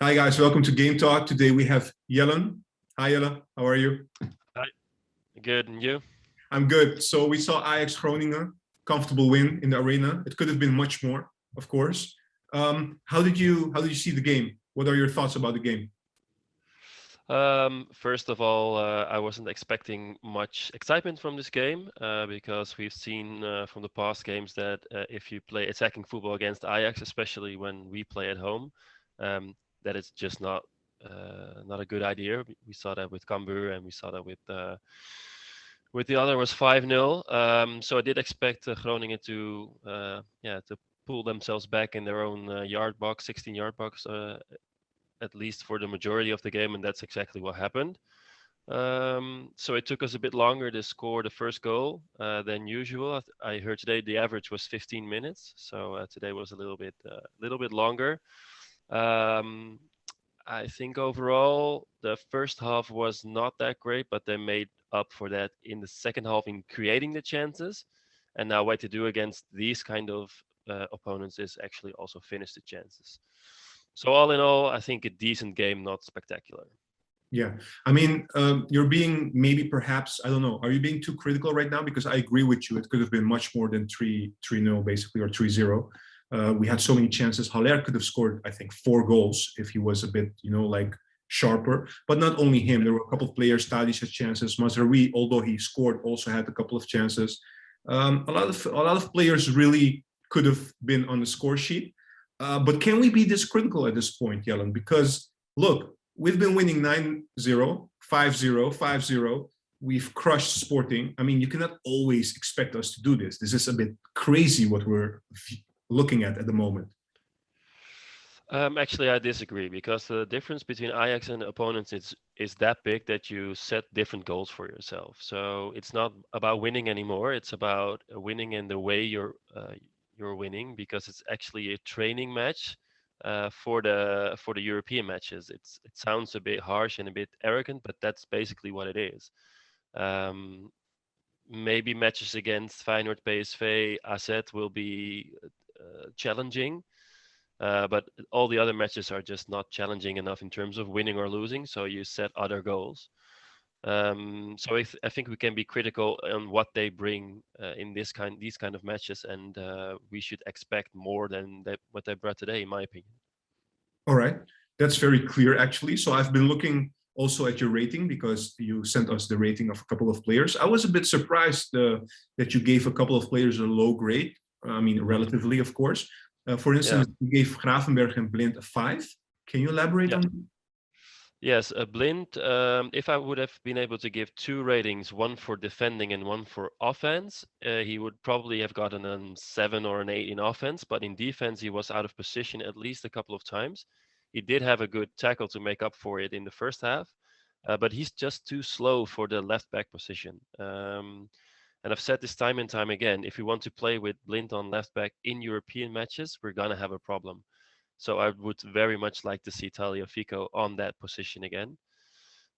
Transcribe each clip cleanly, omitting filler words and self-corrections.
Hi guys, welcome to Game Talk. Today we have Yellan. Hi Yellan, how are you? Hi. Good, and you? I'm good. So we saw Ajax Groningen, comfortable win in the arena. It could have been much more, of course. How did you see the game? What are your thoughts about the game? First of all, I wasn't expecting much excitement from this game because we've seen from the past games that if you play attacking football against Ajax, especially when we play at home, that it's just not a good idea. We saw that with Cambuur and we saw that with the other was 5-0. So I did expect Groningen to pull themselves back in their own yard box, 16-yard box. At least for the majority of the game, and that's exactly what happened. So it took us a bit longer to score the first goal than usual. I heard today the average was 15 minutes, so today was a little bit longer. I think overall the first half was not that great, but they made up for that in the second half in creating the chances. And now what to do against these kind of opponents is actually also finish the chances. So all in all, I think a decent game, not spectacular. Yeah, I mean, you're being maybe perhaps, I don't know, are you being too critical right now? Because I agree with you. It could have been much more than 3-0 basically, or 3-0. We had so many chances. Haller could have scored, I think, 4 goals if he was a bit, like sharper. But not only him, there were a couple of players. Tadic had chances. Mazraoui, although he scored, also had a couple of chances. A lot of players really could have been on the score sheet. But can we be this critical at this point, Yellan? Because look, we've been winning 9-0, 5-0, 5-0. We've crushed Sporting. I mean, you cannot always expect us to do this. This is a bit crazy what we're looking at the moment. Actually, I disagree because the difference between Ajax and opponents is that big that you set different goals for yourself. So it's not about winning anymore. It's about winning in the way you're winning, because it's actually a training match for the European matches. It sounds a bit harsh and a bit arrogant, but that's basically what it is. Maybe matches against Feyenoord, PSV, AZ will be challenging, but all the other matches are just not challenging enough in terms of winning or losing. So you set other goals. So I think we can be critical on what they bring in these kind of matches, and we should expect more than what they brought today, in my opinion. All right, that's very clear actually. So I've been looking also at your rating because you sent us the rating of a couple of players. I was a bit surprised that you gave a couple of players a low grade. I mean, relatively, of course. For instance, you gave Gravenberch and Blind a 5. Can you elaborate on that? Yes, Blind, if I would have been able to give 2 ratings, one for defending and one for offense, he would probably have gotten a 7 or an 8 in offense, but in defense he was out of position at least a couple of times. He did have a good tackle to make up for it in the first half, but he's just too slow for the left back position. And I've said this time and time again, if we want to play with Blind on left back in European matches, we're going to have a problem. So I would very much like to see Tagliafico on that position again.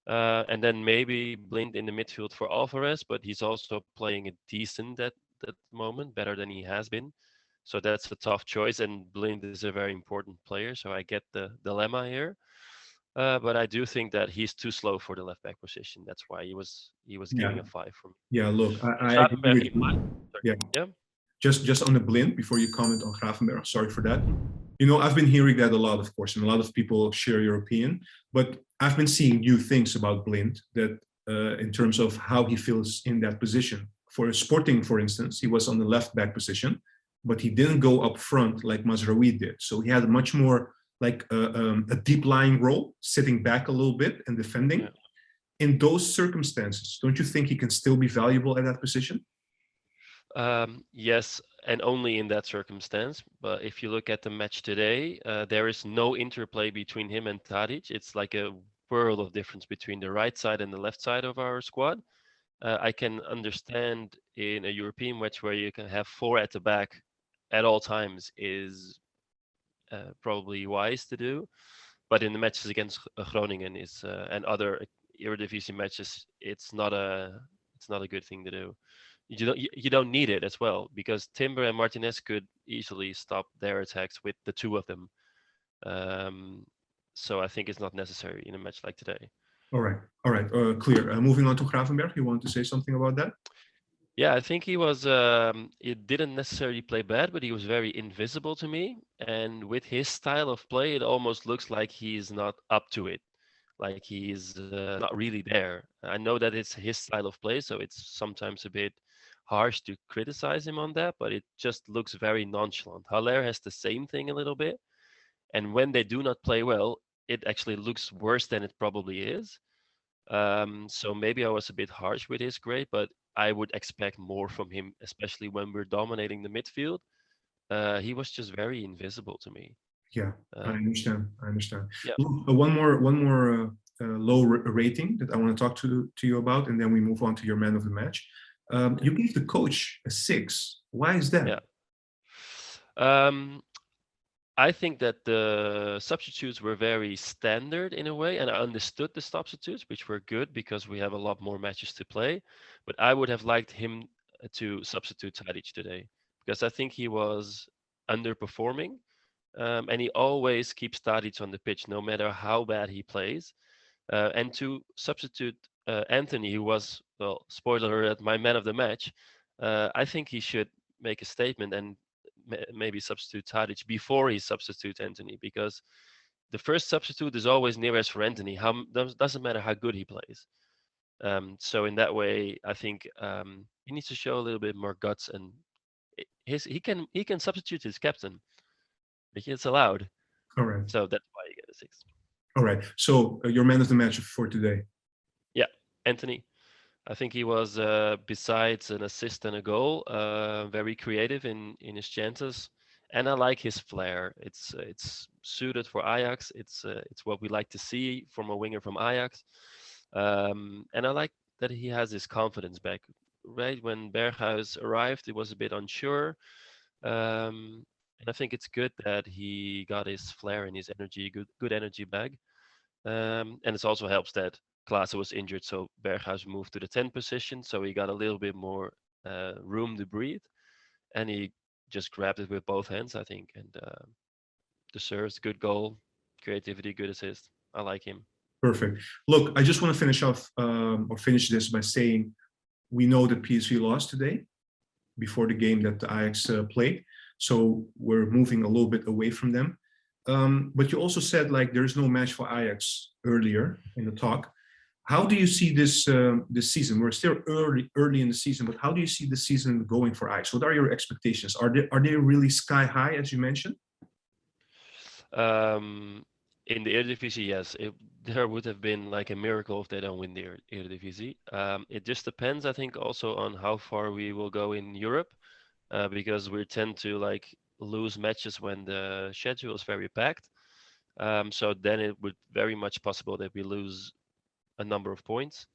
And then maybe Blind in the midfield for Alvarez, but he's also playing a decent at that moment, better than he has been. So that's a tough choice, and Blind is a very important player, so I get the dilemma here. But I do think that he's too slow for the left back position. That's why he was giving a 5 from me. Yeah, look, I agree with you. Yeah. Just on the Blind, before you comment on Gravenberch, sorry for that. I've been hearing that a lot, of course, and a lot of people share your opinion. But I've been seeing new things about Blind that, in terms of how he feels in that position. For Sporting, for instance, he was on the left back position, but he didn't go up front like Mazraoui did. So he had a much more like a deep lying role, sitting back a little bit and defending. Yeah. In those circumstances, don't you think he can still be valuable at that position? Yes, and only in that circumstance. But if you look at the match today, there is no interplay between him and Tadic. It's like a world of difference between the right side and the left side of our squad. I can understand in a European match where you can have 4 at the back at all times is probably wise to do. But in the matches against Groningen and other eredivisie matches, it's not a good thing to do. You don't need it as well, because Timber and Martinez could easily stop their attacks with the 2 of them. So I think it's not necessary in a match like today. All right. All right. Clear. Moving on to Gravenberg, you want to say something about that? Yeah, I think he was. He didn't necessarily play bad, but he was very invisible to me. And with his style of play, it almost looks like he's not up to it. Like he's not really there. I know that it's his style of play, so it's sometimes a bit harsh to criticize him on that. But it just looks very nonchalant. Haller has the same thing a little bit, and when they do not play well, it actually looks worse than it probably is. So maybe I was a bit harsh with his grade, but I would expect more from him, especially when we're dominating the midfield. He was just very invisible to me. Yeah, I Um, understand. I understand. yeah, Look, one more low rating that I want to talk to you about, and then we move on to your man of the match. You gave the coach a 6. Why is that? yeah. Um, I think that the substitutes were very standard in a way, and I understood the substitutes, which were good because we have a lot more matches to play. But I would have liked him to substitute Tadic today because I think he was underperforming. And he always keeps Tadic on the pitch, no matter how bad he plays. And to substitute Antony, who was, well, spoiler alert, my man of the match, I think he should make a statement and maybe substitute Tadic before he substitutes Antony, because the first substitute is always nearest for Antony. Doesn't matter how good he plays. So in that way, I think he needs to show a little bit more guts, and he can substitute his captain. It's allowed. All right. So that's why you get a 6. All right. So your man of the match for today. Yeah, Antony. I think he was, besides an assist and a goal, very creative in his chances, and I like his flair. It's suited for Ajax. It's what we like to see from a winger from Ajax, and I like that he has his confidence back. Right when Berghuis arrived, it was a bit unsure, and I think it's good that he got his flair and his energy, good energy back. And it also helps that Klaassen was injured, so Berghuis moved to the 10 position, so he got a little bit more room to breathe, and he just grabbed it with both hands, I think, and deserves good goal, creativity, good assist. I like him. Perfect. Look, I just want to finish off or finish this by saying we know that PSV lost today before the game that the Ajax played, so we're moving a little bit away from them. But you also said like there is no match for Ajax earlier in the talk. How do you see this season? We're still early in the season, but how do you see the season going for Ajax? What are your expectations? Are they really sky high, as you mentioned? Um, in the eredivisie, yes, there would have been like a miracle if they don't win the eredivisie. It just depends, I think, also on how far we will go in Europe, because we tend to like lose matches when the schedule is very packed. So then it would very much possible that we lose a number of points.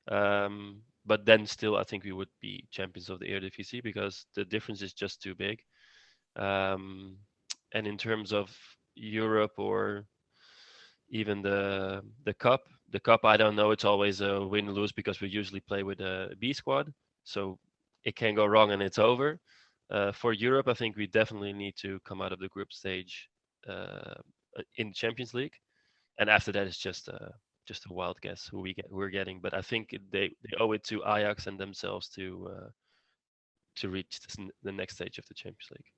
But then still, I think we would be champions of the Eredivisie because the difference is just too big. Um, and in terms of Europe or even the cup, I don't know. It's always a win lose because we usually play with a B squad, so it can go wrong and it's over. For Europe, I think we definitely need to come out of the group stage in Champions League, and after that, it's just a wild guess who we're getting. But I think they owe it to Ajax and themselves to reach the next stage of the Champions League.